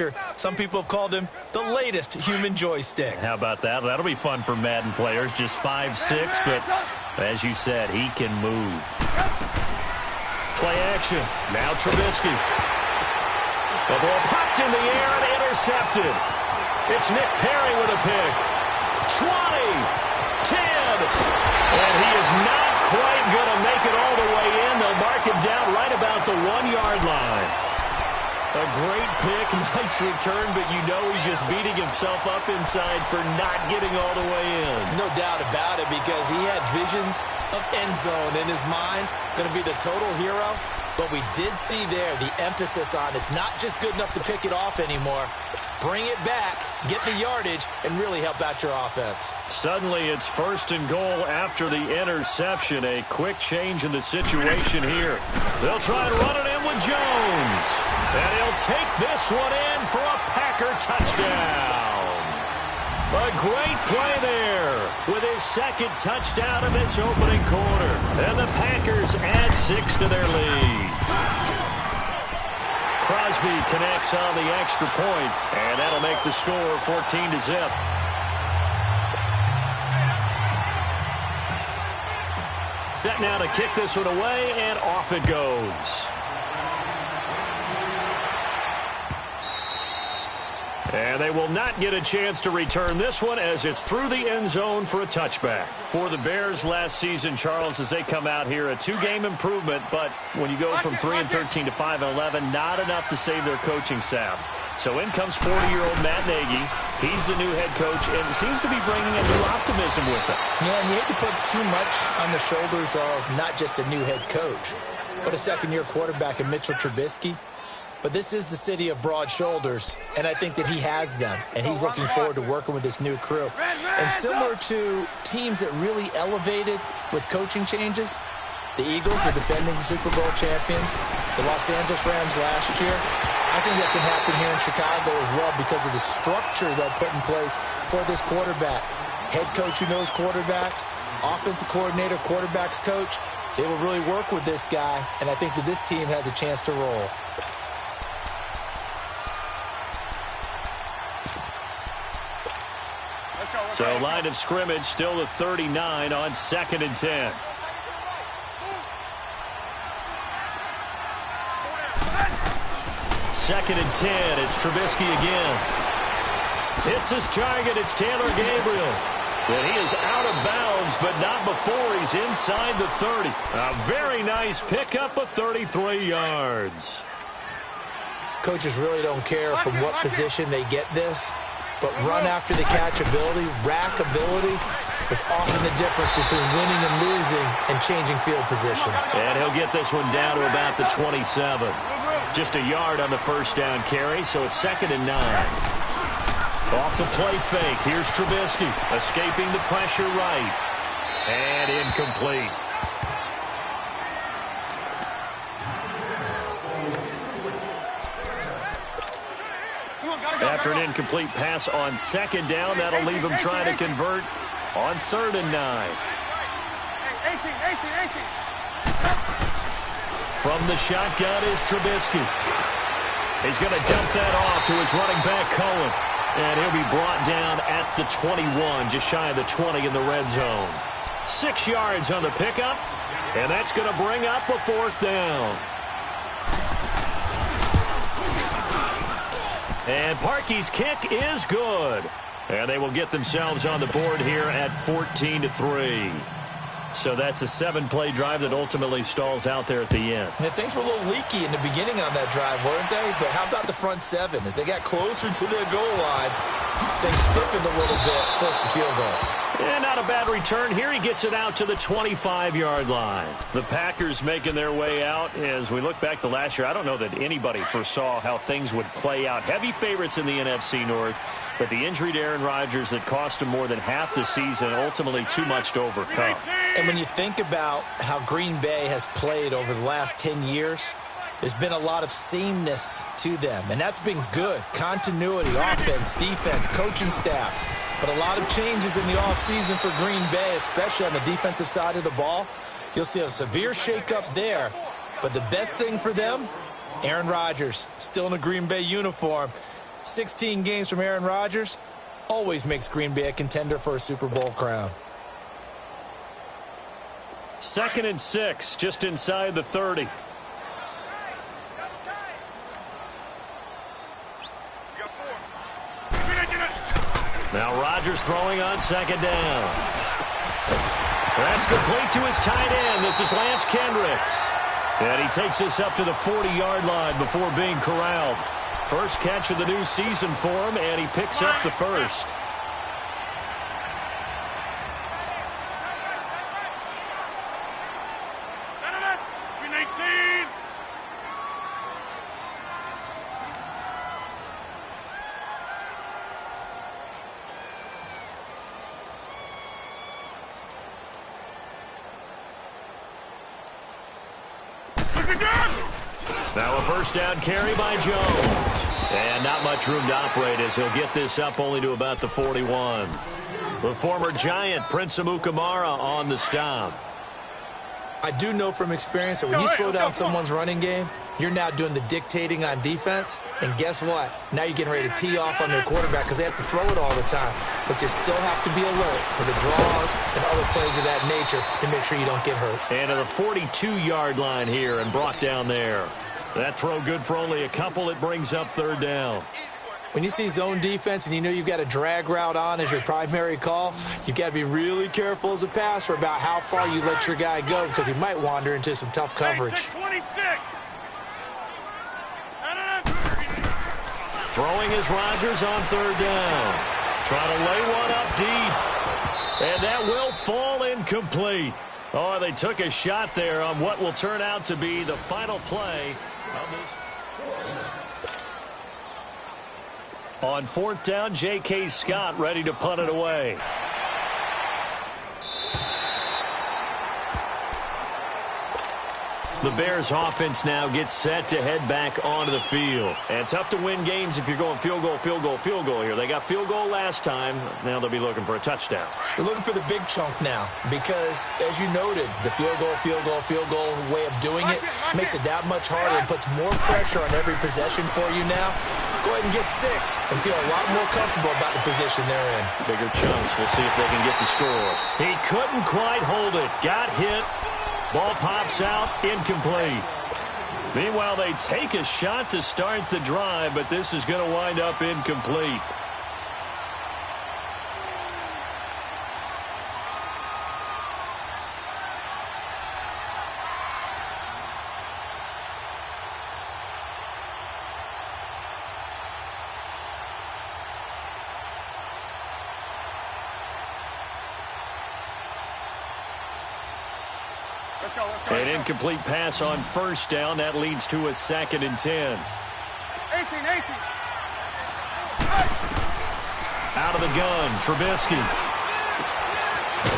catcher. Some people have called him the latest human joystick. How about that? That'll be fun for Madden players. Just 5'6", but as you said, he can move. Play action. Now Trubisky. The ball popped in the air and intercepted. It's Nick Perry with a pick. 20, 10, and he is not quite going to make it all the way in. They'll mark him down right about the 1-yard line. A great pick, nice return, but you know he's just beating himself up inside for not getting all the way in. No doubt about it, because he had visions of end zone in his mind. Going to be the total hero. But we did see there the emphasis on it's not just good enough to pick it off anymore. Bring it back, get the yardage, and really help out your offense. Suddenly it's 1st and goal after the interception. A quick change in the situation here. They'll try and run it in with Jones. And he'll take this one in for a Packer touchdown. A great play there with his 2nd touchdown of this opening quarter. And the Packers add 6 to their lead. Crosby connects on the extra point, and that'll make the score 14-0. Set now to kick this one away, and off it goes. And they will not get a chance to return this one as it's through the end zone for a touchback. For the Bears last season, Charles, as they come out here, a 2-game improvement, but when you go from 3-13 to 5-11, not enough to save their coaching staff. So in comes 40-year-old Matt Nagy. He's the new head coach and seems to be bringing a new optimism with him. Yeah, and you hate to put too much on the shoulders of not just a new head coach, but a second-year quarterback in Mitchell Trubisky. But this is the city of broad shoulders, and I think that he has them, and he's looking forward to working with this new crew. And similar to teams that really elevated with coaching changes, the Eagles, the defending Super Bowl champions, the Los Angeles Rams last year, I think that can happen here in Chicago as well because of the structure they'll put in place for this quarterback. Head coach who knows quarterbacks, offensive coordinator, quarterbacks coach, they will really work with this guy, and I think that this team has a chance to roll. So line of scrimmage still the 39 on 2nd and 10. Second and 10. It's Trubisky again. Hits his target. It's Taylor Gabriel. And he is out of bounds, but not before he's inside the 30. A very nice pickup of 33 yards. Coaches really don't care from what position they get this. But run after the catch ability, rack ability is often the difference between winning and losing and changing field position. And he'll get this one down to about the 27. Just a yard on the 1st down carry, so it's 2nd and 9. Off the play fake, here's Trubisky, escaping the pressure right. And incomplete. After an incomplete pass on 2nd down, that'll leave him trying to convert on 3rd and 9. From the shotgun is Trubisky. He's going to dump that off to his running back, Cohen. And he'll be brought down at the 21, just shy of the 20 in the red zone. 6 yards on the pickup, and that's going to bring up a 4th down. And Parkey's kick is good. And they will get themselves on the board here at 14-3. So that's a 7-play drive that ultimately stalls out there at the end. Yeah, things were a little leaky in the beginning on that drive, weren't they? But how about the front 7? As they got closer to their goal line, they stiffened a little bit, forced the field goal. And not a bad return here. He gets it out to the 25-yard line. The Packers making their way out. As we look back to last year, I don't know that anybody foresaw how things would play out. Heavy favorites in the NFC North, but the injury to Aaron Rodgers that cost him more than half the season, ultimately too much to overcome. And when you think about how Green Bay has played over the last 10 years, there's been a lot of sameness to them, and that's been good. Continuity, offense, defense, coaching staff. But a lot of changes in the offseason for Green Bay, especially on the defensive side of the ball. You'll see a severe shakeup there. But the best thing for them, Aaron Rodgers, still in a Green Bay uniform. 16 games from Aaron Rodgers always makes Green Bay a contender for a Super Bowl crown. 2nd and 6, just inside the 30. Now Rodgers throwing on 2nd down. That's complete to his tight end. This is Lance Kendricks. And he takes this up to the 40-yard line before being corralled. First catch of the new season for him, and he picks up the first. Now a first down carry by Jones. And not much room to operate as he'll get this up only to about the 41. The former Giant, Prince Amukamara, on the stop. I do know from experience that when you slow down someone's running game, you're now doing the dictating on defense. And guess what? Now you're getting ready to tee off on their quarterback because they have to throw it all the time. But you still have to be alert for the draws and other plays of that nature to make sure you don't get hurt. And to the 42-yard line here and brought down there. That throw good for only a couple. It brings up 3rd down. When you see zone defense and you know you've got a drag route on as your primary call, you've got to be really careful as a passer about how far you let your guy go because he might wander into some tough coverage. Throwing is Rodgers on 3rd down. Trying to lay one up deep. And that will fall incomplete. Oh, they took a shot there on what will turn out to be the final play of this. On 4th down, J.K. Scott ready to punt it away. The Bears offense now gets set to head back onto the field. And tough to win games if you're going field goal, field goal, field goal here. They got field goal last time. Now they'll be looking for a touchdown. They're looking for the big chunk now because, as you noted, the field goal way of doing it makes it that much harder and puts more pressure on every possession for you now. Go ahead and get 6 and feel a lot more comfortable about the position they're in. Bigger chunks. We'll see if they can get the score. He couldn't quite hold it. Got hit. Ball pops out, incomplete. Meanwhile, they take a shot to start the drive, but this is going to wind up incomplete. An incomplete pass on 1st down. That leads to a 2nd and 10. 18. Out of the gun, Trubisky.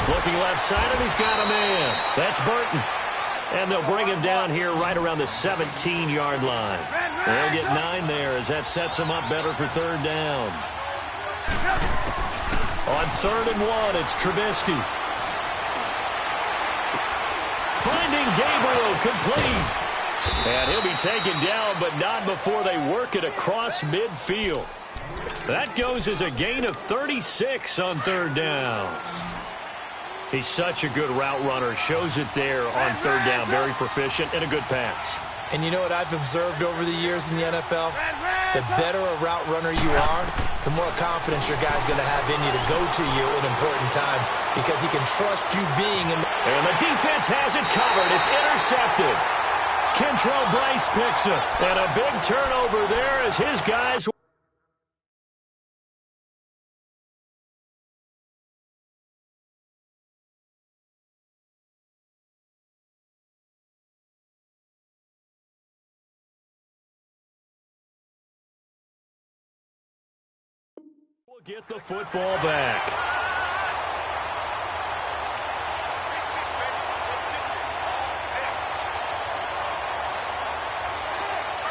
Looking left side, and he's got a man. That's Burton. And they'll bring him down here right around the 17-yard line. They'll get 9 there as that sets him up better for 3rd down. On 3rd and 1, it's Trubisky. Finding Gabriel complete. And he'll be taken down, but not before they work it across midfield. That goes as a gain of 36 on 3rd down. He's such a good route runner. Shows it there on 3rd down. Very proficient and a good pass. And you know what I've observed over the years in the NFL? The better a route runner you are, the more confidence your guy's going to have in you to go to you in important times because he can trust you being in the... And the defense has it covered. It's intercepted. Kentrell Bryce picks it. And a big turnover there as his guys... will get the football back.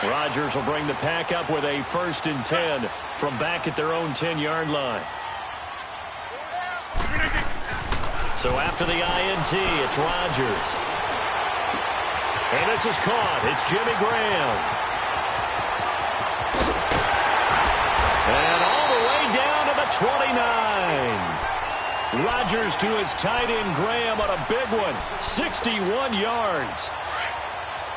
Rodgers will bring the pack up with a 1st and 10 from back at their own 10-yard line. So after the INT, it's Rodgers. And this is caught. It's Jimmy Graham. 29. Rodgers to his tight end Graham on a big one. 61 yards.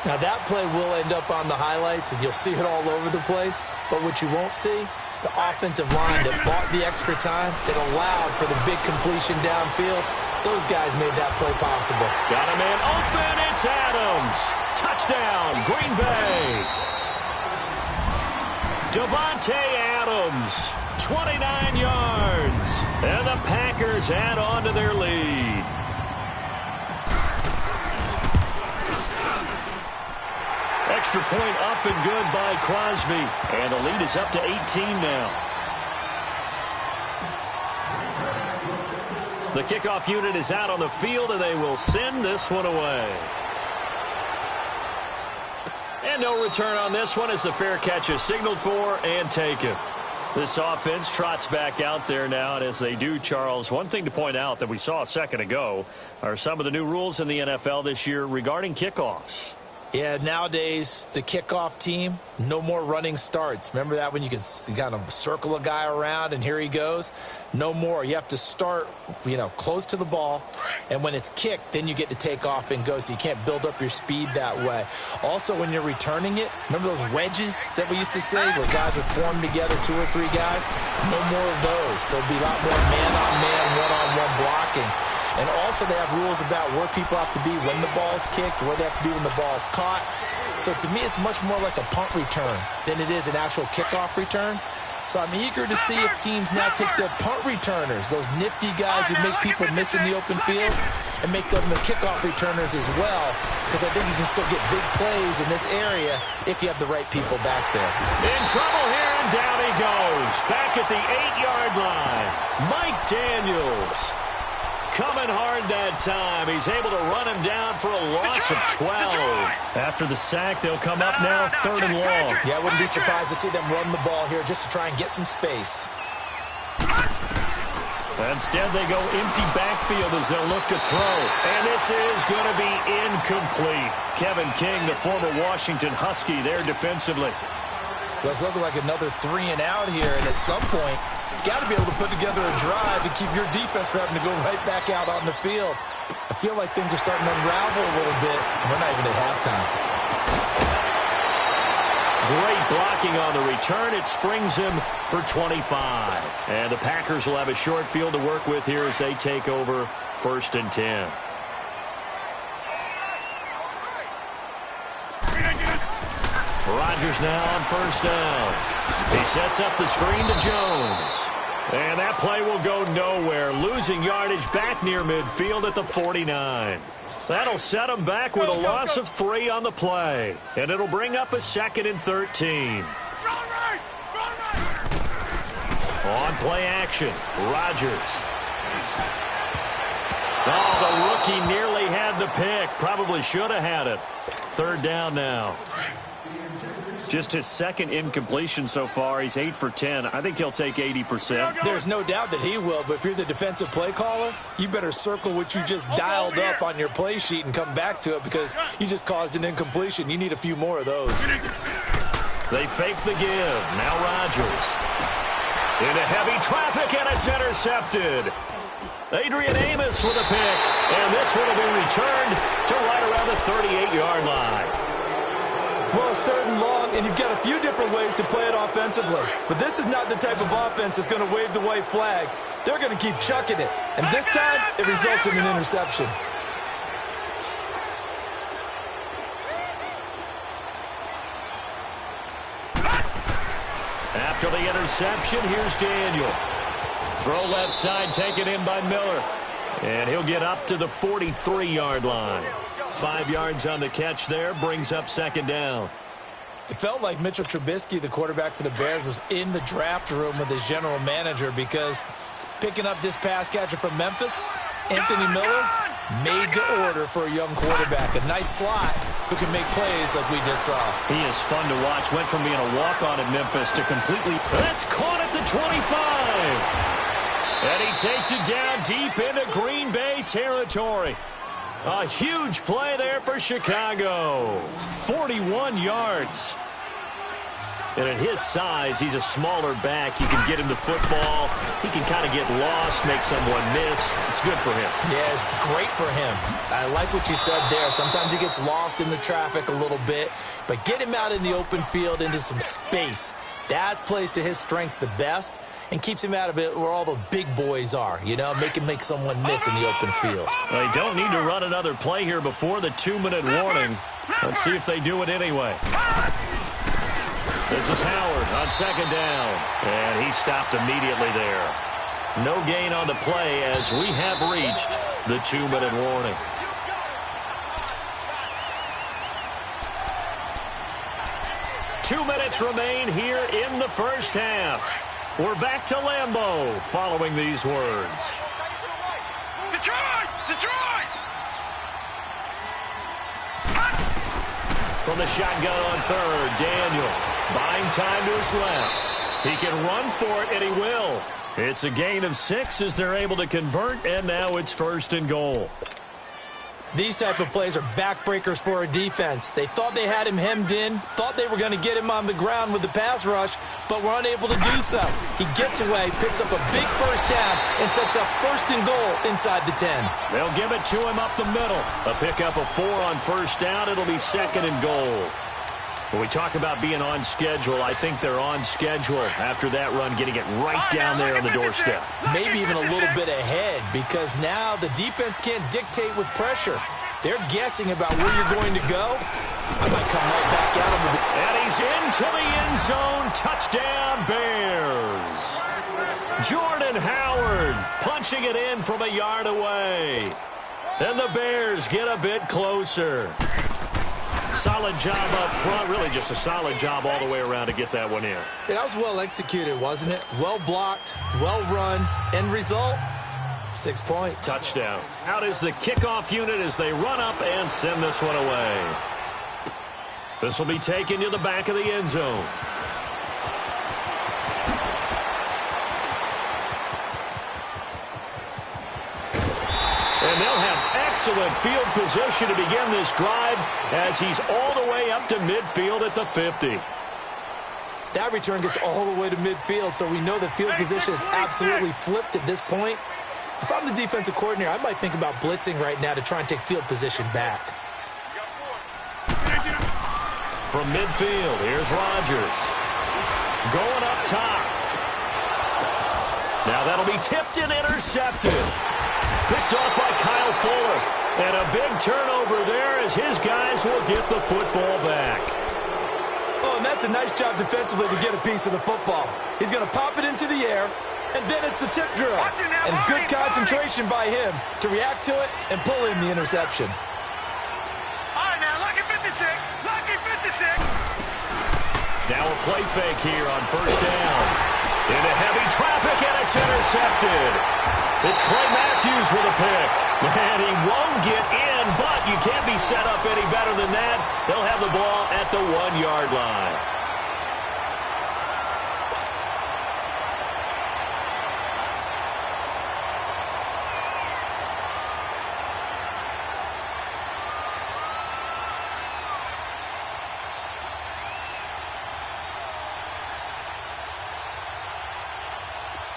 Now that play will end up on the highlights, and you'll see it all over the place. But what you won't see, the offensive line that bought the extra time, that allowed for the big completion downfield, those guys made that play possible. Got a man open. It's Adams. Touchdown, Green Bay. Devontae Adams, 29 yards. And the Packers add on to their lead. Extra point up and good by Crosby. And the lead is up to 18 now. The kickoff unit is out on the field, and they will send this one away. And no return on this one as the fair catch is signaled for and taken. This offense trots back out there now, and as they do, Charles, one thing to point out that we saw a second ago are some of the new rules in the NFL this year regarding kickoffs. Yeah, nowadays, the kickoff team, no more running starts. Remember that when you kind of circle a guy around and here he goes? No more. You have to start, close to the ball, and when it's kicked, then you get to take off and go, so you can't build up your speed that way. Also, when you're returning it, remember those wedges that we used to say where guys would form together, 2 or 3 guys? No more of those. So it'll be a lot more man-on-man, one-on-one blocking. And also they have rules about where people have to be when the ball's kicked, where they have to be when the ball's caught. So to me, it's much more like a punt return than it is an actual kickoff return. So I'm eager to see if teams now take their punt returners, those nifty guys who make people miss in the open field, and make them the kickoff returners as well, because I think you can still get big plays in this area if you have the right people back there. In trouble here, and down he goes. Back at the 8-yard line. Mike Daniels. Coming hard that time. He's able to run him down for a loss of 12. After the sack, they'll come up now 3rd and long. Yeah, I wouldn't be surprised to see them run the ball here just to try and get some space. Instead, they go empty backfield as they'll look to throw. And this is going to be incomplete. Kevin King, the former Washington Husky, there defensively. Well, it's looking like another 3 and out here, and at some point, got to be able to put together a drive to keep your defense from having to go right back out on the field. I feel like things are starting to unravel a little bit, and we're not even at halftime. Great blocking on the return. It springs him for 25. And the Packers will have a short field to work with here as they take over 1st and 10. Rodgers now on 1st down. He sets up the screen to Jones. And that play will go nowhere. Losing yardage back near midfield at the 49. That'll set him back with a loss of 3 on the play. And it'll bring up a 2nd and 13. On play action, Rodgers. Oh, the rookie nearly had the pick. Probably should have had it. 3rd down now. Just his 2nd incompletion so far. He's 8 for 10. I think he'll take 80%. There's no doubt that he will, but if you're the defensive play caller, you better circle what you just dialed up on your play sheet and come back to it, because you just caused an incompletion. You need a few more of those. They fake the give. Now Rodgers. Into heavy traffic, and it's intercepted. Adrian Amos with a pick, and this one will be returned to right around the 38-yard line. Well, it's 3rd and long, and you've got a few different ways to play it offensively. But this is not the type of offense that's going to wave the white flag. They're going to keep chucking it. And this time, it results in an interception. After the interception, here's Daniel. Throw left side, taken in by Miller. And he'll get up to the 43-yard line. 5 yards on the catch there, brings up 2nd down. It felt like Mitchell Trubisky, the quarterback for the Bears, was in the draft room with his general manager, because picking up this pass catcher from Memphis, Anthony Miller, made to order for a young quarterback. A nice slot who can make plays like we just saw. He is fun to watch. Went from being a walk-on in Memphis to completely... That's caught at the 25. And he takes it down deep into Green Bay territory. A huge play there for Chicago. 41 yards. And at his size, he's a smaller back. You can get him the football. He can kind of get lost, make someone miss. It's good for him. Yeah, it's great for him. I like what you said there. Sometimes he gets lost in the traffic a little bit, but get him out in the open field into some space. That plays to his strengths the best and keeps him out of it where all the big boys are, you know, make someone miss in the open field. They don't need to run another play here before the 2-minute warning. Let's see if they do it anyway. This is Howard on second down, and he stopped immediately there. No gain on the play as we have reached the 2-minute warning. Two minutes remain here in the first half. We're back to Lambeau following these words. Detroit! Detroit! From the shotgun on third, Daniel buying time to his left. He can run for it, and he will. It's a gain of 6 as they're able to convert, and now it's 1st and goal. These type of plays are backbreakers for a defense. They thought they had him hemmed in, thought they were going to get him on the ground with the pass rush, but were unable to do so. He gets away, picks up a big first down, and sets up 1st and goal inside the 10. They'll give it to him up the middle. A pickup of 4 on first down. It'll be 2nd and goal. When we talk about being on schedule, I think they're on schedule after that run, getting it right down there on the doorstep. Maybe even a little bit ahead, because now the defense can't dictate with pressure. They're guessing about where you're going to go. I might come right back at him with it. And he's into the end zone. Touchdown, Bears. Jordan Howard punching it in from a yard away. And the Bears get a bit closer. Solid job up front. Really just a solid job all the way around to get that one in. Yeah, that was well executed, wasn't it? Well blocked, well run. End result, 6 points. Touchdown. Out is the kickoff unit as they run up and send this one away. This will be taken to the back of the end zone. And they'll have excellent field position to begin this drive as he's all the way up to midfield at the 50. That return gets all the way to midfield, so we know the field position is absolutely flipped at this point. If I'm the defensive coordinator, I might think about blitzing right now to try and take field position back. From midfield, here's Rodgers. Going up top. Now that'll be tipped and intercepted. Picked off by Kyle Fuller. And a big turnover there as his guys will get the football back. Oh, and that's a nice job defensively to get a piece of the football. He's going to pop it into the air, and then it's the tip drill. And good concentration by him to react to it and pull in the interception. All right, now, lucky 56. Lucky 56. Now a play fake here on first down. Into heavy traffic, and it's intercepted. It's Clay Matthews with a pick. And he won't get in, but you can't be set up any better than that. They'll have the ball at the 1-yard line.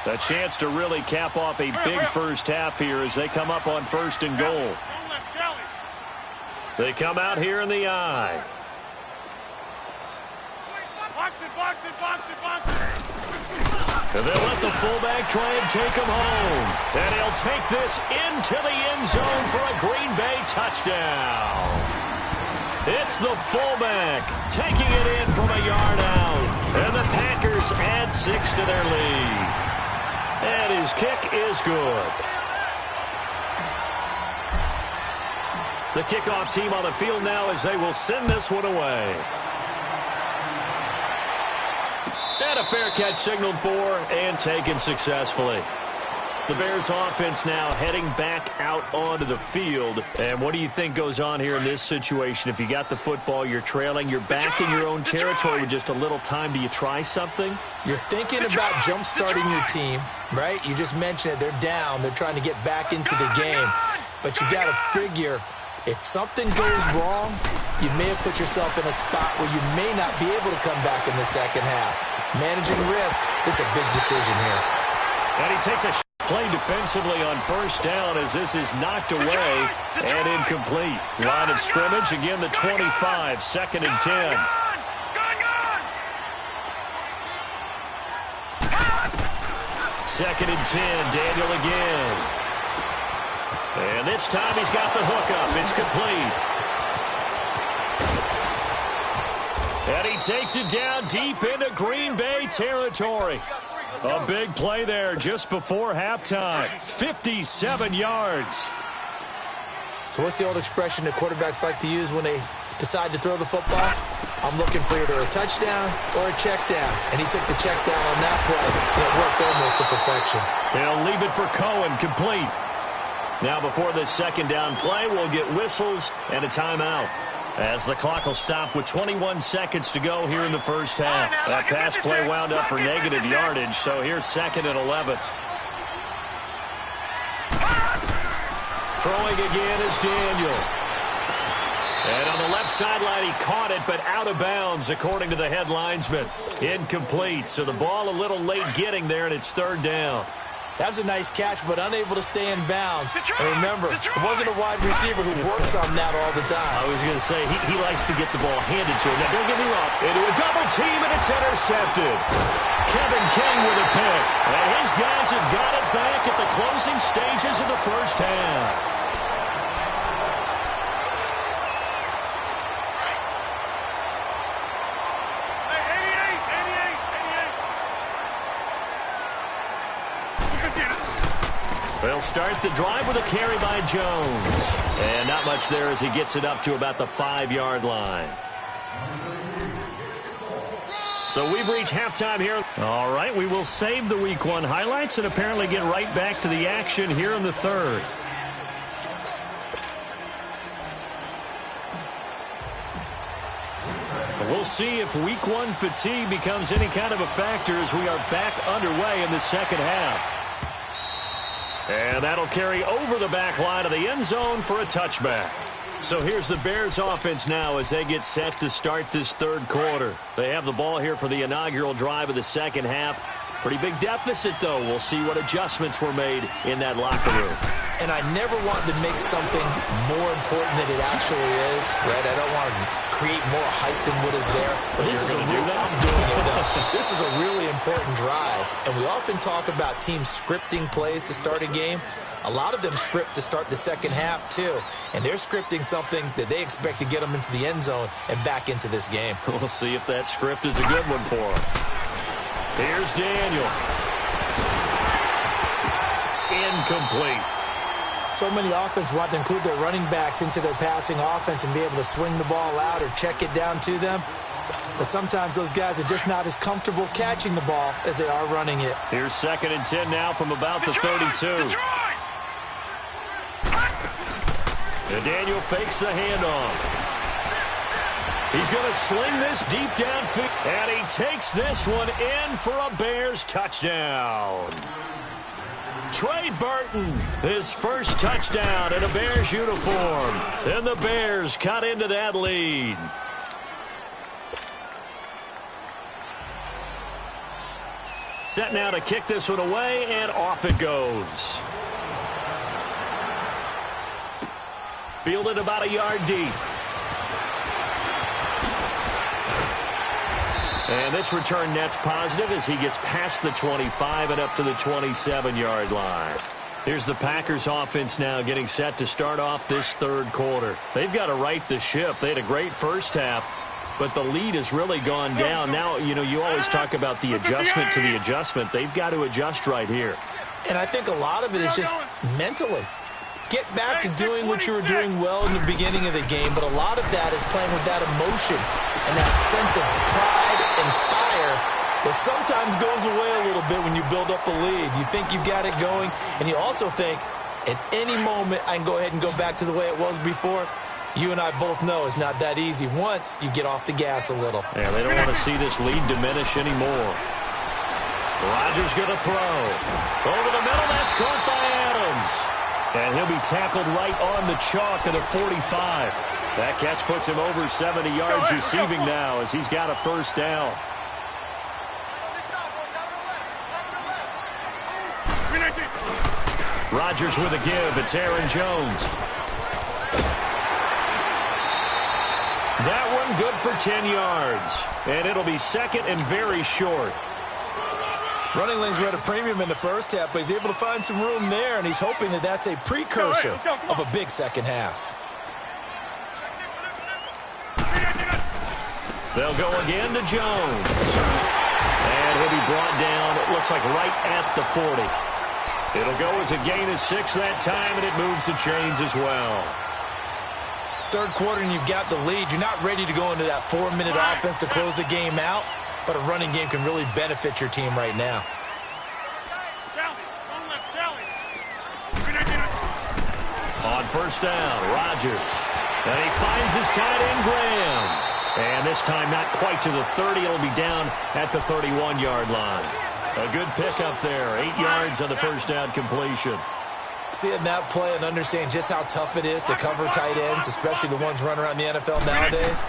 A chance to really cap off a big first half here as they come up on 1st and goal. They come out here in the eye. And they'll let the fullback try and take him home. And he'll take this into the end zone for a Green Bay touchdown. It's the fullback taking it in from a yard out. And the Packers add 6 to their lead. And his kick is good. The kickoff team on the field now as they will send this one away. And a fair catch signaled for and taken successfully. The Bears offense now heading back out onto the field. And what do you think goes on here in this situation? If you got the football, you're trailing, you're back in your own territory with just a little time. Do you try something? You're thinking about jump-starting your team, right? You just mentioned it. They're down. They're trying to get back into the game. But you got to figure If something goes wrong, you may have put yourself in a spot where you may not be able to come back in the second half. Managing risk is a big decision here. And he takes a play defensively on first down as this is knocked away and incomplete. Line of scrimmage, again the 25, 2nd and 10. Second and 10, Daniel again. And this time he's got the hook up. It's complete. And he takes it down deep into Green Bay territory. A big play there just before halftime. 57 yards. So what's the old expression that quarterbacks like to use when they decide to throw the football? I'm looking for either a touchdown or a check down. And he took the check down on that play, and it worked almost to perfection. They'll leave it for Cohen, complete. Now before this second down play, we'll get whistles and a timeout, as the clock will stop with 21 seconds to go here in the first half. That pass play wound up for negative yardage, so here's 2nd and 11. Throwing again is Daniel. And on the left sideline, he caught it, but out of bounds, according to the head linesman. Incomplete, so the ball a little late getting there, and it's 3rd down. That was a nice catch, but unable to stay in bounds. And remember, it wasn't a wide receiver who works on that all the time. I was going to say, he likes to get the ball handed to him. Now, don't get me wrong. Into a double team, and it's intercepted. Kevin King with a pick. And his guys have got it back at the closing stages of the first half. They'll start the drive with a carry by Jones. And not much there as he gets it up to about the 5-yard line. So we've reached halftime here. All right, we will save the Week 1 highlights and apparently get right back to the action here in the 3rd. We'll see if Week 1 fatigue becomes any kind of a factor as we are back underway in the second half. And that'll carry over the back line of the end zone for a touchback. So here's the Bears offense now as they get set to start this 3rd quarter. They have the ball here for the inaugural drive of the second half. Pretty big deficit, though. We'll see what adjustments were made in that locker room. And I never want to make something more important than it actually is, right? I don't want to create more hype than what is there. But this is I'm doing it, though. This is a really important drive. And we often talk about teams scripting plays to start a game. A lot of them script to start the second half, too. And they're scripting something that they expect to get them into the end zone and back into this game. We'll see if that script is a good one for them. Here's Daniel. Incomplete. So many offenses want to include their running backs into their passing offense and be able to swing the ball out or check it down to them. But sometimes those guys are just not as comfortable catching the ball as they are running it. Here's 2nd and 10 now from about the 32. And Daniel fakes the handoff. He's going to sling this deep downfield. And he takes this one in for a Bears touchdown. Trey Burton, his first touchdown in a Bears uniform. And the Bears cut into that lead. Set now to kick this one away, and off it goes. Fielded about a yard deep. And this return net's positive as he gets past the 25 and up to the 27-yard line. Here's the Packers offense now getting set to start off this 3rd quarter. They've got to right the ship. They had a great first half, but the lead has really gone down. Now, you know, you always talk about the adjustment to the adjustment. They've got to adjust right here. And I think a lot of it is just mentally. Get back to doing what you were doing well in the beginning of the game, but a lot of that is playing with that emotion and that sense of pride and fire that sometimes goes away a little bit when you build up a lead. You think you got it going, and you also think at any moment I can go ahead and go back to the way it was before. You and I both know it's not that easy once you get off the gas a little. Yeah, they don't want to see this lead diminish anymore. Rodgers going to throw. Over the middle, that's caught by Adams. And he'll be tackled right on the chalk of the 45. That catch puts him over 70 yards receiving now as he's got a first down. Rodgers with a give. It's Aaron Jones. That one good for 10 yards. And it'll be second and very short. Running lanes were at a premium in the first half, but he's able to find some room there, and he's hoping that that's a precursor of a big second half. They'll go again to Jones. And he'll be brought down, it looks like right at the 40. It'll go as a gain of 6 that time, and it moves the chains as well. Third quarter, and you've got the lead. You're not ready to go into that 4-minute offense to close the game out, but a running game can really benefit your team right now. On first down, Rodgers. And he finds his tight end, Graham. And this time not quite to the 30. It'll be down at the 31-yard line. A good pickup there. 8 yards on the first down completion. Seeing that play and understanding just how tough it is to cover tight ends, especially the ones running around the NFL nowadays,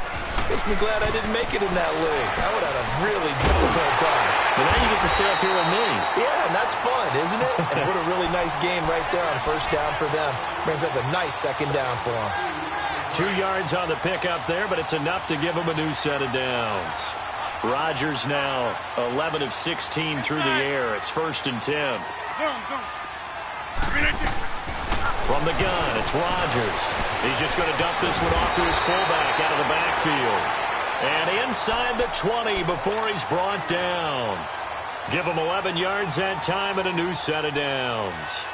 makes me glad I didn't make it in that league. I would have had a really difficult time. But now you get to sit up here with me. Yeah, and that's fun, isn't it? And what a really nice game right there on first down for them. Brings up a nice second down for them. 2 yards on the pickup there, but it's enough to give them a new set of downs. Rodgers now 11 of 16 through the air. It's 1st and 10. From the gun, it's Rodgers. He's just going to dump this one off to his fullback out of the backfield. And inside the 20 before he's brought down. Give him 11 yards that time and a new set of downs.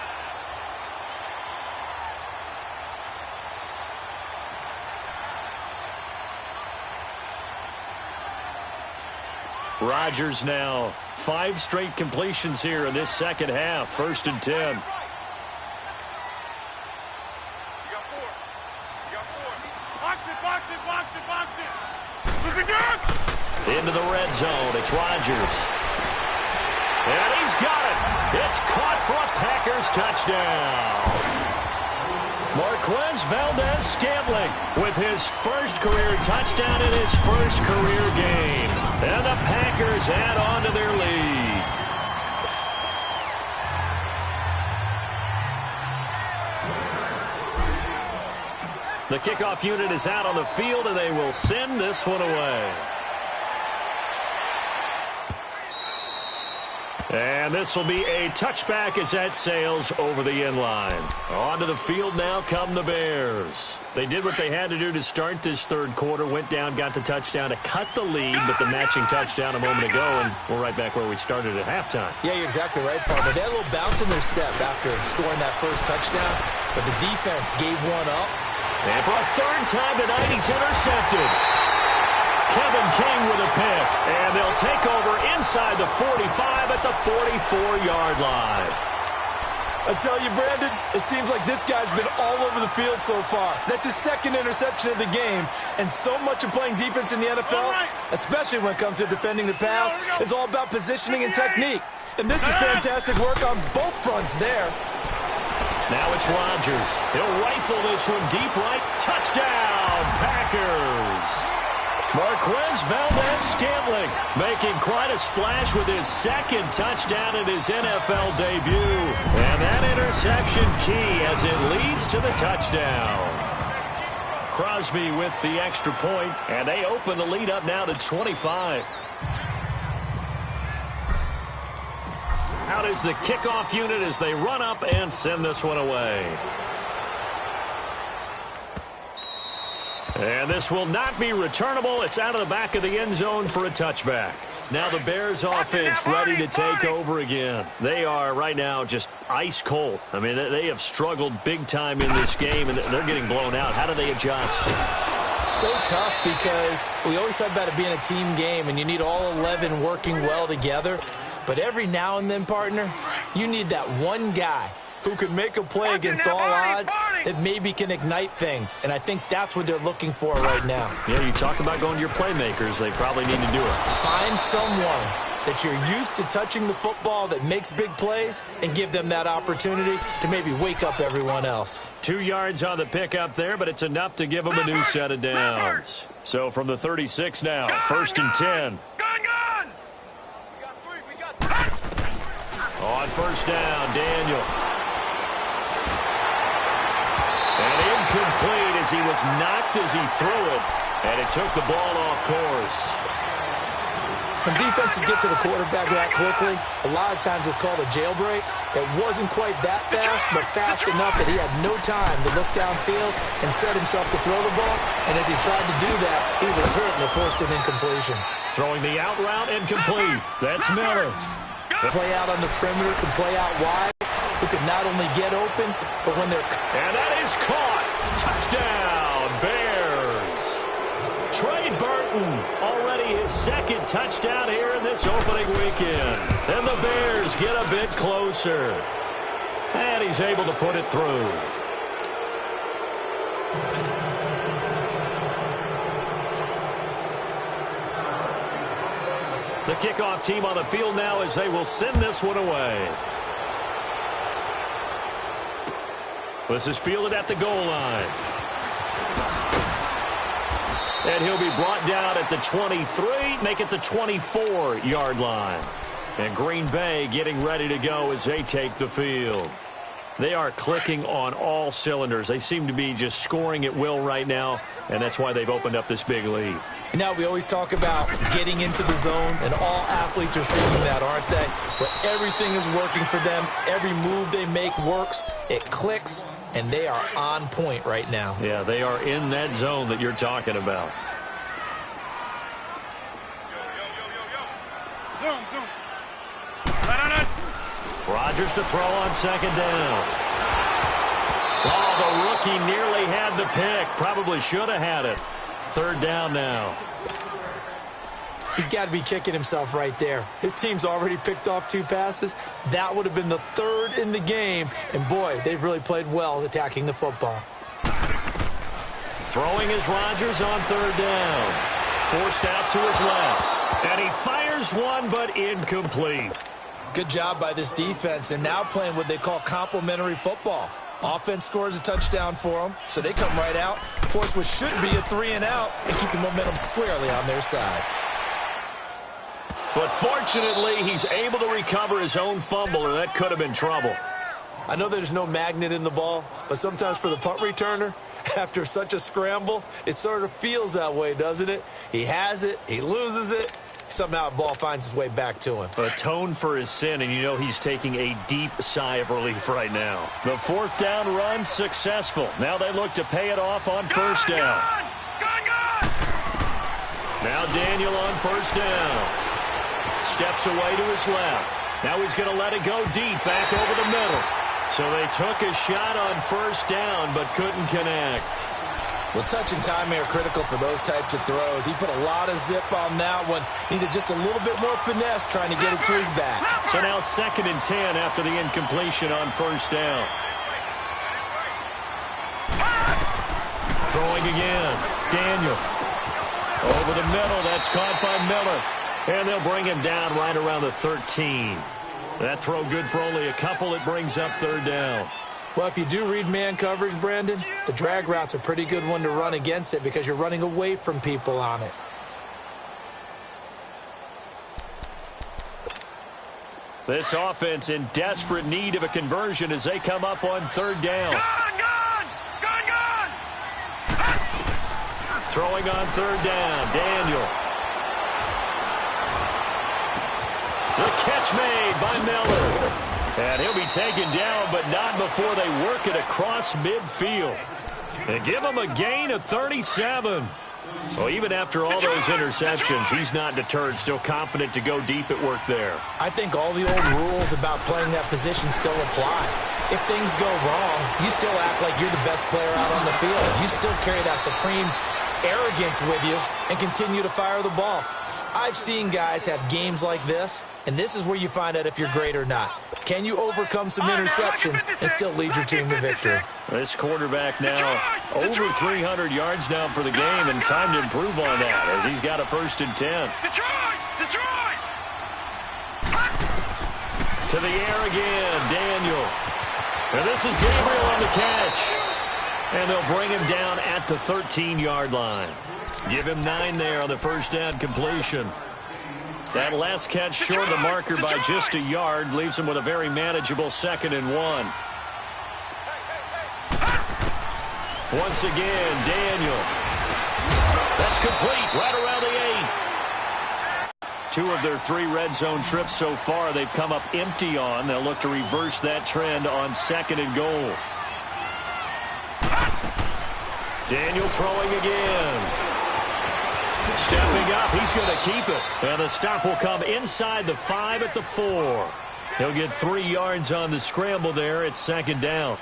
Rodgers now 5 straight completions here in this second half. 1st and 10. Into the red zone, it's Rodgers. And he's got it. It's caught for a Packers touchdown. Marquez Valdez-Scantling with his first career touchdown in his first career game. And the Packers add on to their lead. The kickoff unit is out on the field, and they will send this one away. And this will be a touchback as that sails over the end line. Onto the field now come the Bears. They did what they had to do to start this third quarter. Went down, got the touchdown to cut the lead, but the matching touchdown a moment ago, and we're right back where we started at halftime. Yeah, you're exactly right, partner. They had a little bounce in their step after scoring that first touchdown, but the defense gave one up. And for a third time tonight, he's intercepted. Kevin King with a pick, and they'll take over inside the 45 at the 44-yard line. I tell you, Brandon, it seems like this guy's been all over the field so far. That's his second interception of the game, and so much of playing defense in the NFL, especially when it comes to defending the pass, is all about positioning and technique. And this is fantastic work on both fronts there. Now it's Rodgers. He'll rifle this one deep right. Touchdown, Packers. Marquez Valdez-Scantling making quite a splash with his second touchdown in his NFL debut. And that interception key as it leads to the touchdown. Crosby with the extra point, and they open the lead up now to 25. Out is the kickoff unit as they run up and send this one away. And this will not be returnable. It's out of the back of the end zone for a touchback. Now the Bears offense ready to take over again. They are right now just ice cold. I mean, they have struggled big time in this game, and they're getting blown out. How do they adjust? So tough because we always talk about it being a team game, and you need all 11 working well together. But every now and then, partner, you need that one guy who could make a play against all odds that maybe can ignite things. And I think that's what they're looking for right now. Yeah, you talk about going to your playmakers. They probably need to do it. Find someone that you're used to touching the football that makes big plays and give them that opportunity to maybe wake up everyone else. 2 yards on the pickup there, but it's enough to give them a new set of downs. So from the 36 now, 1st and 10. On 1st down, Daniel. And incomplete as he was knocked as he threw it. And it took the ball off course. When defenses get to the quarterback that quickly, a lot of times it's called a jailbreak. It wasn't quite that fast, but fast enough that he had no time to look downfield and set himself to throw the ball. And as he tried to do that, he was hit and it forced an incompletion. Throwing the out route incomplete. That's Miller. Play out on the perimeter, can play out wide, who can not only get open, but when they're... And that is caught. Touchdown, Bears. Trey Burton, already his 2nd touchdown here in this opening weekend. And the Bears get a bit closer. And he's able to put it through. The kickoff team on the field now as they will send this one away. This is fielded at the goal line. And he'll be brought down at the 23, make it the 24-yard line. And Green Bay getting ready to go as they take the field. They are clicking on all cylinders. They seem to be just scoring at will right now, and that's why they've opened up this big lead. And now we always talk about getting into the zone, and all athletes are seeing that, aren't they? Where everything is working for them, every move they make works, it clicks, and they are on point right now. Yeah, they are in that zone that you're talking about. Rodgers to throw on 2nd down. Oh, the rookie nearly had the pick. Probably should have had it. 3rd down now. He's got to be kicking himself right there. His team's already picked off 2 passes. That would have been the 3rd in the game. And, boy, they've really played well attacking the football. Throwing is Rodgers on 3rd down. Forced out to his left. And he fires one, but incomplete. Good job by this defense, and now playing what they call complementary football. Offense scores a touchdown for them, so they come right out, force what should be a 3-and-out, and keep the momentum squarely on their side. But fortunately, he's able to recover his own fumble, or that could have been trouble. I know there's no magnet in the ball, but sometimes for the punt returner, after such a scramble, it sort of feels that way, doesn't it? He has it, he loses it, somehow the ball finds its way back to him. Atone for his sin, and you know he's taking a deep sigh of relief right now. The 4th down run successful. Now they look to pay it off on 1st down. Now Daniel on 1st down. Steps away to his left. Now he's going to let it go deep back over the middle. So they took a shot on 1st down but couldn't connect. Well, touch and timing are critical for those types of throws. He put a lot of zip on that one. Needed just a little bit more finesse trying to get it to his back. So now 2nd and 10 after the incompletion on 1st down. Throwing again. Daniel. Over the middle. That's caught by Miller. And they'll bring him down right around the 13. That throw good for only a couple. It brings up 3rd down. Well, if you do read man coverage, Brandon, the drag route's a pretty good one to run against it because you're running away from people on it. This offense in desperate need of a conversion as they come up on 3rd down. Gone! Throwing on 3rd down, Daniel. The catch made by Miller. And he'll be taken down, but not before they work it across midfield. And give him a gain of 37. Well, even after all those interceptions, he's not deterred, still confident to go deep at work there. I think all the old rules about playing that position still apply. If things go wrong, you still act like you're the best player out on the field. You still carry that supreme arrogance with you and continue to fire the ball. I've seen guys have games like this, and this is where you find out if you're great or not. Can you overcome some interceptions and still lead your team to victory? This quarterback now over 300 yards now for the game, and time to improve on that as he's got a 1st and 10. Detroit! To the air again, Daniel. And this is Gabriel on the catch. And they'll bring him down at the 13-yard line. Give him 9 there on the first down completion. That last catch short of the marker by just a yard leaves him with a very manageable 2nd and 1. Once again, Daniel. That's complete right around the 8. 2 of their 3 red zone trips so far they've come up empty on. They'll look to reverse that trend on 2nd and goal. Daniel throwing again. Stepping up, he's going to keep it. And the stop will come inside the 5 at the 4. He'll get 3 yards on the scramble there at 2nd down.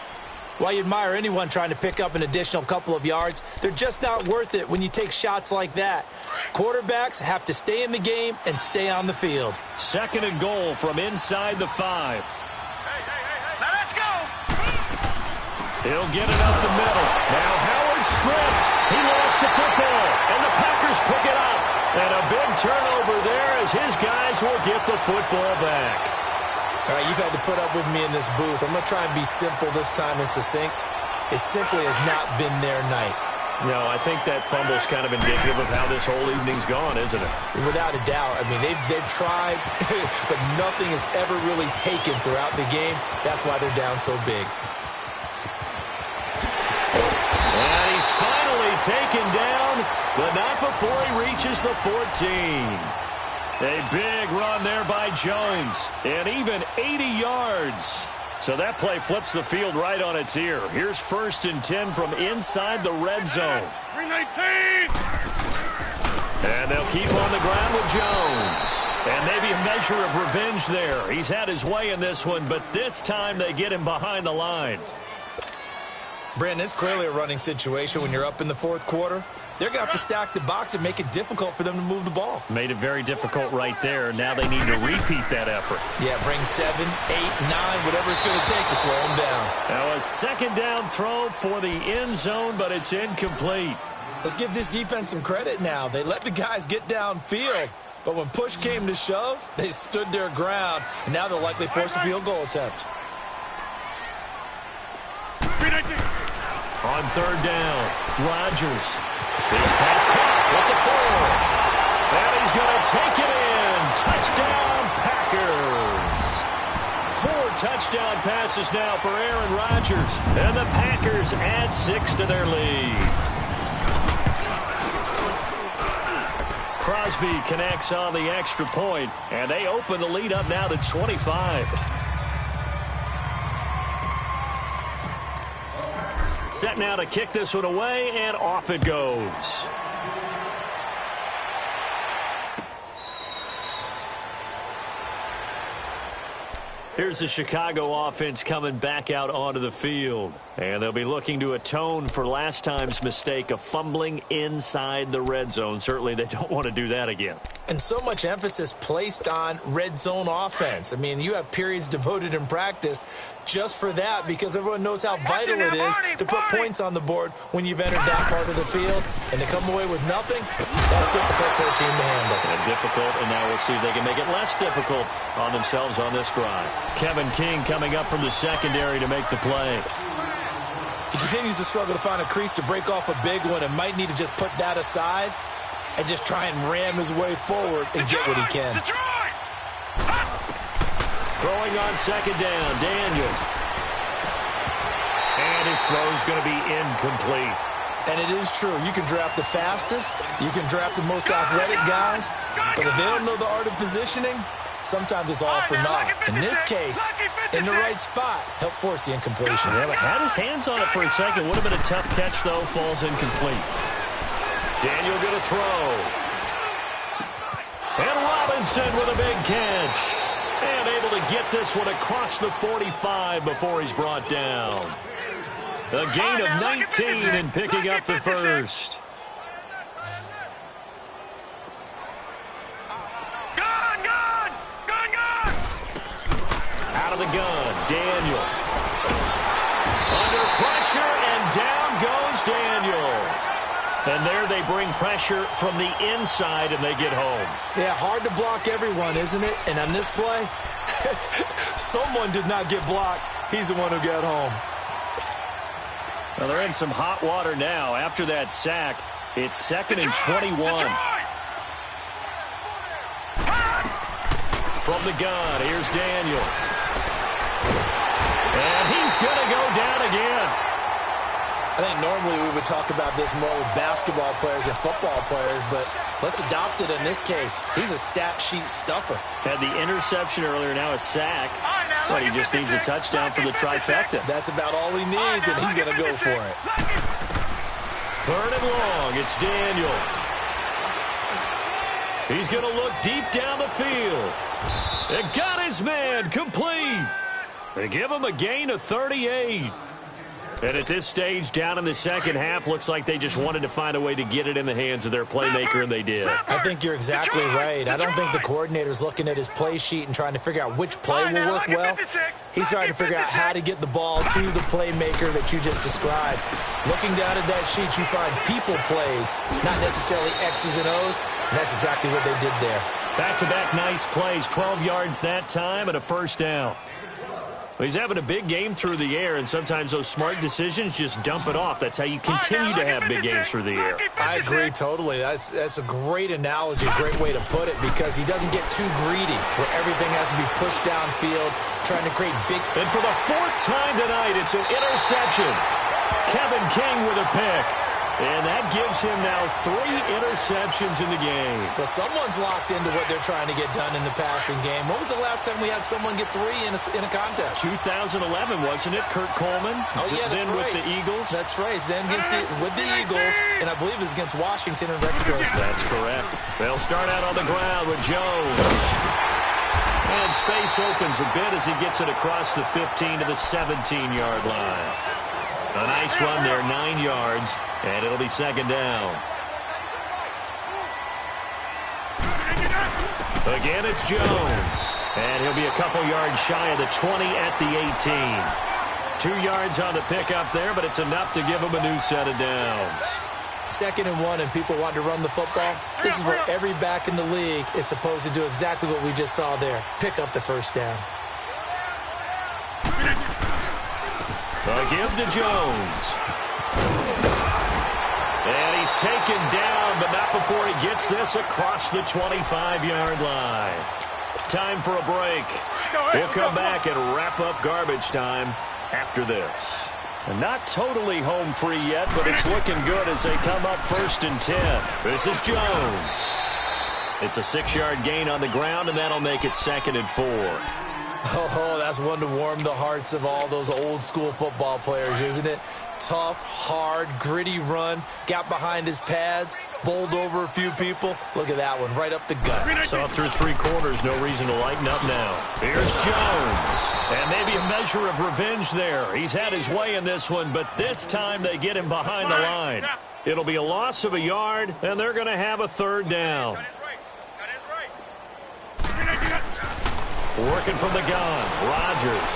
While you admire anyone trying to pick up an additional couple of yards, they're just not worth it when you take shots like that. Quarterbacks have to stay in the game and stay on the field. 2nd and goal from inside the 5. Now let's go. He'll get it up the middle. Now Howard stripped. He lost the football, and the Packers pick it up. And a big turnover there as his guys will get the football back. All right, you've had to put up with me in this booth. I'm going to try and be simple this time and succinct. It simply has not been their night. No, I think that fumble's kind of indicative of how this whole evening's gone, isn't it? Without a doubt. I mean, they've tried, but nothing has ever really taken throughout the game. That's why they're down so big. And he's finally taken down, but not before he reaches the 14. A big run there by Jones, and even 80 yards. So that play flips the field right on its ear. Here's 1st and 10 from inside the red zone. 319. And they'll keep on the ground with Jones. And maybe a measure of revenge there. He's had his way in this one, but this time they get him behind the line. Brandon, it's clearly a running situation when you're up in the 4th quarter. They're going to have to stack the box and make it difficult for them to move the ball. Made it very difficult right there. Now they need to repeat that effort. Yeah, bring 7, 8, 9, whatever it's going to take to slow them down. Now a 2nd down throw for the end zone, but it's incomplete. Let's give this defense some credit now. They let the guys get downfield, but when push came to shove, they stood their ground, and now they'll likely force a field goal attempt. 319. On 3rd down, Rodgers. His pass caught at the 4. And he's going to take it in. Touchdown, Packers. 4 touchdown passes now for Aaron Rodgers. And the Packers add 6 to their lead. Crosby connects on the extra point, and they open the lead up now to 25. Set now to kick this one away, and off it goes. Here's the Chicago offense coming back out onto the field. And they'll be looking to atone for last time's mistake of fumbling inside the red zone. Certainly they don't want to do that again. And so much emphasis placed on red zone offense. I mean, you have periods devoted in practice just for that because everyone knows how vital it is to put points on the board when you've entered that part of the field. And to come away with nothing, that's difficult for a team to handle. And difficult, and now we'll see if they can make it less difficult on themselves on this drive. Kevin King coming up from the secondary to make the play. He continues to struggle to find a crease to break off a big one and might need to just put that aside and just try and ram his way forward and get what he can. Throwing on 2nd down, Daniel. And his throw's going to be incomplete. And it is true. You can draft the fastest, you can draft the most athletic guys, but if they don't know the art of positioning, sometimes it's all for naught. In this case, in the right spot, help force the incompletion. Yeah, but had his hands on it for a second. Would have been a tough catch, though. Falls incomplete. Daniel going to throw. And Robinson with a big catch. And able to get this one across the 45 before he's brought down. A gain of 19 and picking up the first. Out of the gun, Daniel. Under pressure, and down goes Daniel. And there they bring pressure from the inside, and they get home. Yeah, hard to block everyone, isn't it? And on this play, Someone did not get blocked. He's the one who got home. Well, they're in some hot water now. After that sack, it's 2nd and 21. From the gun, here's Daniel. And he's going to go down again. I think normally we would talk about this more with basketball players and football players, but let's adopt it in this case. He's a stat sheet stuffer. Had the interception earlier, now a sack. Well, he just needs a touchdown for the trifecta. That's about all he needs, and he's going to go for it. 3rd and long, it's Daniel. He's going to look deep down the field. And got his man complete. They give him a gain of 38. And at this stage, down in the second half, looks like they just wanted to find a way to get it in the hands of their playmaker, and they did. I think you're exactly right. I don't think the coordinator's looking at his play sheet and trying to figure out which play will work well. He's trying to figure out how to get the ball to the playmaker that you just described. Looking down at that sheet, you find people plays, not necessarily X's and O's, and that's exactly what they did there. Back-to-back nice plays, 12 yards that time and a first down. Well, he's having a big game through the air, and sometimes those smart decisions just dump it off. That's how you continue to have big games through the air. I agree totally. That's a great analogy, great way to put it, because he doesn't get too greedy where everything has to be pushed downfield, trying to create big... And for the 4th time tonight, it's an interception. Kevin King with a pick. And that gives him now 3 interceptions in the game. Well, someone's locked into what they're trying to get done in the passing game. When was the last time we had someone get 3 in a contest? 2011, wasn't it? Kurt Coleman. Oh, yeah, that's then right. With the Eagles. That's right. Then with the Eagles, and I believe it was against Washington and Rex Grossman. That's correct. They'll start out on the ground with Jones. And space opens a bit as he gets it across the 15 to the 17-yard line. A nice run there, 9 yards, and it'll be 2nd down. Again, it's Jones, and he'll be a couple yards shy of the 20 at the 18. 2 yards on the pickup there, but it's enough to give him a new set of downs. 2nd and 1, and people want to run the football. This is where every back in the league is supposed to do exactly what we just saw there. Pick up the first down. A give to Jones. And he's taken down, but not before he gets this across the 25-yard line. Time for a break. We'll come back and wrap up garbage time after this. And not totally home free yet, but it's looking good as they come up 1st and 10. This is Jones. It's a 6-yard gain on the ground, and that'll make it 2nd and 4. Oh, that's one to warm the hearts of all those old-school football players, isn't it? Tough, hard, gritty run, got behind his pads, bowled over a few people. Look at that one, right up the gut. Saw through 3 quarters, no reason to lighten up now. Here's Jones, and maybe a measure of revenge there. He's had his way in this one, but this time they get him behind the line. It'll be a loss of a yard, and they're going to have a 3rd down. Working from the gun, Rodgers.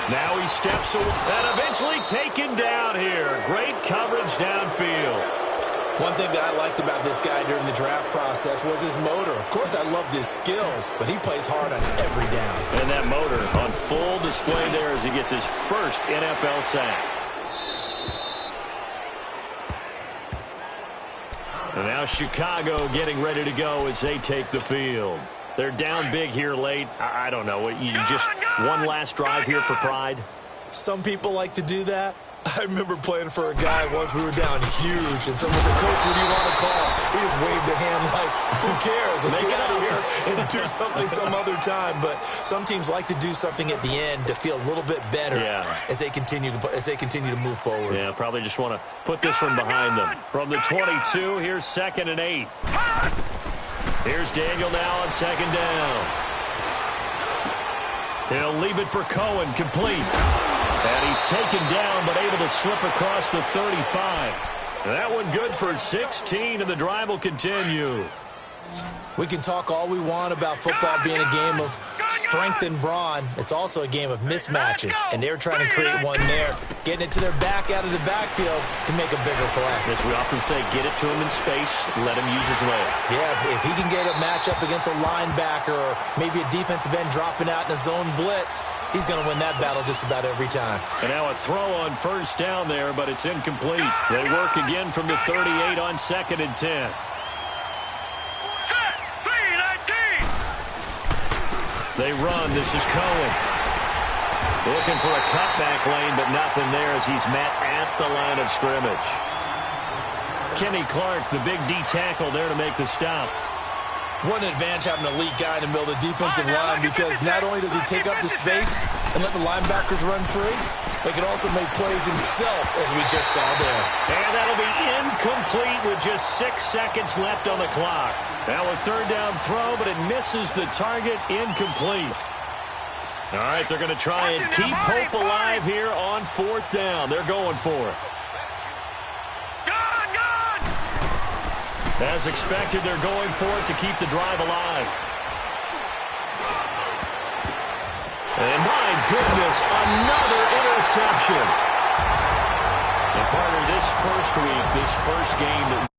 Now he steps away and eventually taken down here. Great coverage downfield. One thing that I liked about this guy during the draft process was his motor. Of course, I loved his skills, but he plays hard on every down. And that motor on full display there as he gets his first NFL sack. And now Chicago getting ready to go as they take the field. They're down big here late. I don't know. You just one last drive here for pride? Some people like to do that. I remember playing for a guy once. We were down huge, and someone said, "Coach, what do you want to call?" He just waved a hand like, "Who cares? Let's get out of here and do something some other time." But some teams like to do something at the end to feel a little bit better as they continue to move forward. Yeah, probably just want to put this one behind them. From the 22, here's 2nd and 8. Here's Daniel now on 2nd down. He'll leave it for Cohen, complete. And he's taken down, but able to slip across the 35. That one good for 16, and the drive will continue. We can talk all we want about football being a game of strength and brawn. It's also a game of mismatches, and they're trying to create one there, getting it to their back out of the backfield to make a bigger play. As we often say, get it to him in space, let him use his leg. Yeah, if he can get a matchup against a linebacker or maybe a defensive end dropping out in a zone blitz, he's going to win that battle just about every time. And now a throw on first down there, but it's incomplete. They work again from the 38 on 2nd and 10. They run. This is Cohen. Looking for a cutback lane, but nothing there as he's met at the line of scrimmage. Kenny Clark, the big D tackle there to make the stop. What an advantage having an elite guy in the middle of the defensive line, because not only does he take up the space and let the linebackers run free, but he can also make plays himself, as we just saw there. And that'll be incomplete with just 6 seconds left on the clock. Now a 3rd down throw, but it misses the target. Incomplete. All right, they're going to try and keep hope alive here on 4th down. They're going for it. As expected, they're going for it to keep the drive alive. And my goodness, another interception. And partner, this first week, this first game that